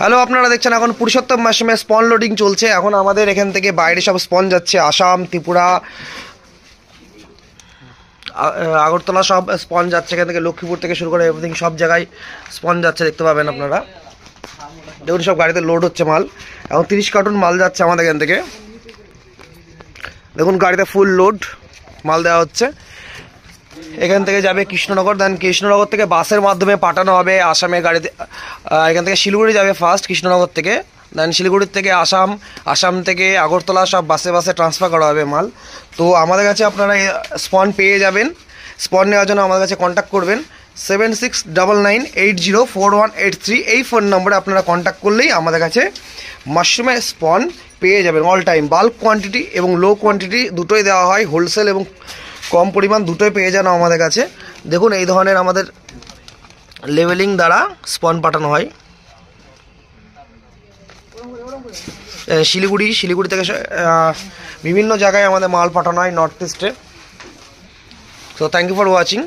Hello, আপনারা দেখছেন এখন পুরুষোত্তম মাশরুমে স্পন লোডিং চলছে। এখন আমাদের এখান থেকে বাইরে সব স্পন যাচ্ছে, আসাম, ত্রিপুরা, আগরতলা সব স্পন যাচ্ছে। এখান থেকে লক্ষ্মীপুর থেকে শুরু করে এভরিথিং সব জায়গায় স্পন যাচ্ছে, দেখতে পাবেন আপনারা। দেখুন সব গাড়িতে লোড হচ্ছে মাল। এখন 30 কার্টুন মাল যাচ্ছে আমাদের এখান থেকে। দেখুন গাড়িতে ফুল লোড মাল দেওয়া হচ্ছে। এখান থেকে যাবে কৃষ্ণনগর, দেন কৃষ্ণনগর থেকে বাসের মাধ্যমে পাঠানো হবে আসামের গাড়িতে। এখান থেকে শিলিগুড়ি যাবে ফার্স্ট কৃষ্ণনগর থেকে, দেন শিলিগুড়ির থেকে আসাম, আসাম থেকে আগরতলা, সব বাসে বাসে ট্রান্সফার করা হবে মাল। তো আমাদের কাছে আপনারা স্পন পেয়ে যাবেন। স্পন নেওয়ার জন্য আমাদের কাছে কন্ট্যাক্ট করবেন 7699804183 এই ফোন নম্বরে আপনারা কন্ট্যাক্ট করলেই আমাদের কাছে মাশরুমের স্পন পেয়ে যাবেন। অল টাইম বাল্ক কোয়ান্টিটি এবং লো কোয়ান্টিটি দুটোই দেওয়া হয়, হোলসেল এবং কম পরিমাণ দুটোই পেয়ে যান আমাদের কাছে। দেখুন এই ধরনের আমাদের লেভেলিং দ্বারা স্পন পাঠানো হয় শিলিগুড়ি থেকে বিভিন্ন জায়গায় আমাদের মাল পাঠানো হয় নর্থ ইস্টে। So thank you for watching.